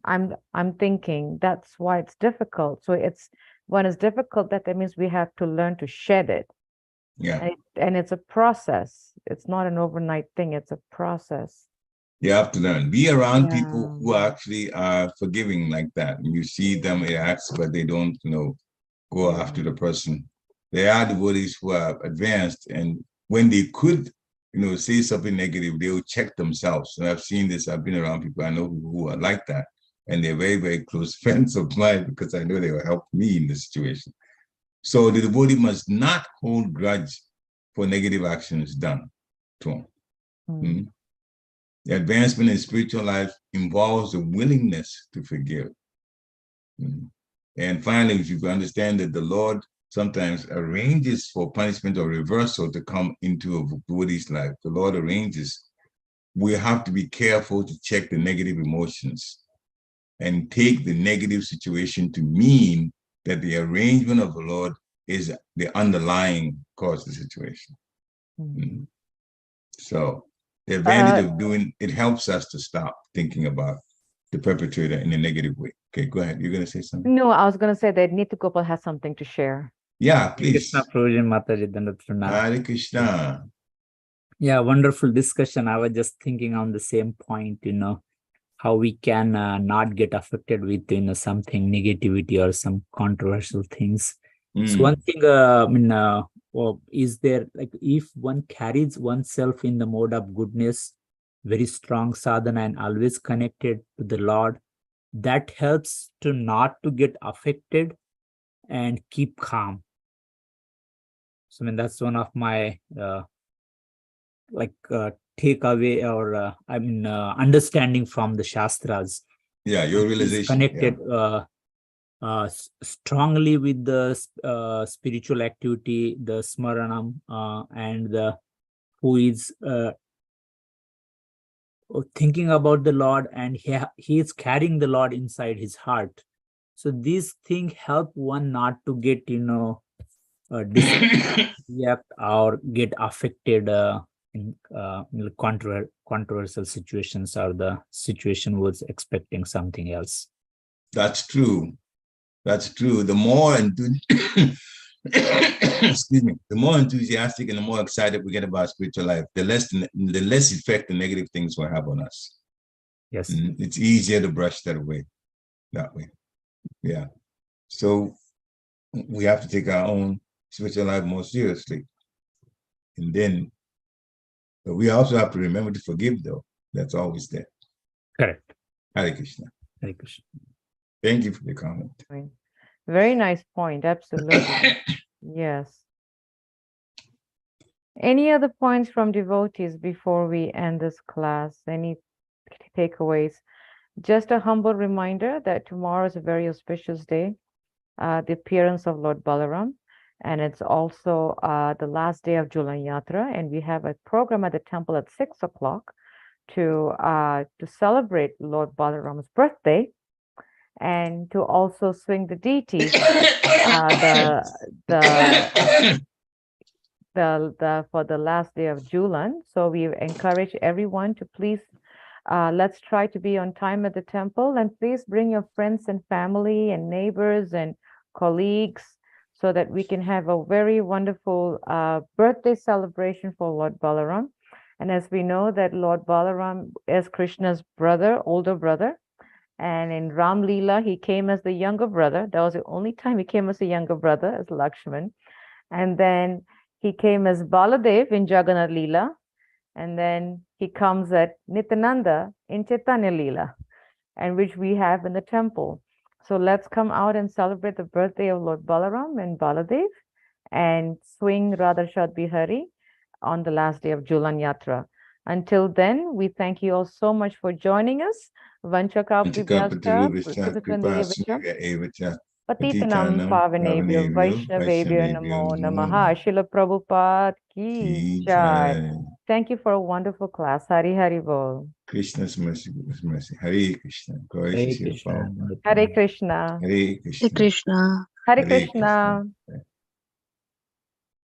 I'm thinking that's why it's difficult. So when it's difficult, that means we have to learn to shed it. Yeah. And it's a process. It's not an overnight thing. It's a process. You have to learn. Be around people who actually are forgiving like that. And you see them react, but they don't, go after the person. There are devotees who are advanced, and when they could, say something negative, they will check themselves. And I've seen this. I've been around people I know who are like that, and they're very, very close friends of mine because I know they will help me in this situation. So the devotee must not hold grudge for negative actions done to him. The advancement in spiritual life involves the willingness to forgive. And finally, if you can understand that the Lord sometimes arranges for punishment or reversal to come into a devotee's life. The Lord arranges. We have to be careful to check the negative emotions and take the negative situation to mean that the arrangement of the Lord is the underlying cause of the situation. So the advantage of doing it helps us to stop thinking about the perpetrator in a negative way. Okay, go ahead. You're going to say something? No, I was going to say that Nitya Gopal has something to share. Yeah, please. Krishna Prabhuji Mataji Dandatruna. Hare Krishna. Yeah, wonderful discussion. I was just thinking on the same point, how we can not get affected with, something negativity or some controversial things. So one thing, is there, like, if one carries oneself in the mode of goodness, very strong sadhana and always connected to the Lord, that helps to not to get affected and keep calm. So that's one of my takeaway or understanding from the Shastras. Yeah, your He's realization. connected strongly with the spiritual activity, the smaranam, and who is thinking about the Lord, and he is carrying the Lord inside his heart. So these things help one not to get disreact or get affected in controversial situations, or the situation was expecting something else. That's true. That's true. The more excuse me, the more enthusiastic and the more excited we get about spiritual life, the less effect the negative things will have on us. Yes. And it's easier to brush that away that way. Yeah. So we have to take our own spiritual life more seriously. And then, but we also have to remember to forgive, though. That's always there. Correct. Hare Krishna. Hare Krishna. Thank you for the comment. Very nice point. Absolutely. Yes. Any other points from devotees before we end this class? Any takeaways? Just a humble reminder that tomorrow is a very auspicious day, the appearance of Lord Balaram, and it's also the last day of Julan Yatra, and we have a program at the temple at 6 o'clock to celebrate Lord Balaram's birthday, and to also swing the deities, for the last day of Julan. So we encourage everyone to please, let's try to be on time at the temple, and please bring your friends and family and neighbors and colleagues, so that we can have a very wonderful birthday celebration for Lord Balaram. And as we know that Lord Balaram is Krishna's brother, older brother, and in Ram Leela, he came as the younger brother. That was the only time he came as a younger brother, as Lakshman. And then he came as Baladev in Jagannath Leela. And then he comes at Nityananda in Chaitanya Leela, and which we have in the temple. So let's come out and celebrate the birthday of Lord Balaram and Baladev, and swing Radha Shad Bihari on the last day of Julan Yatra. Until then, we thank you all so much for joining us. Patitanam Pavanebhyo Vaishnavebhyo Namo Namaha. Srila Prabhupada Ki Jai. Thank you for a wonderful class. Hari Hari Bol. Krishna's mercy, Goodness mercy. Hare Krishna. Hare Krishna. Hare Krishna. Hare Krishna. Krishna. Hare Krishna.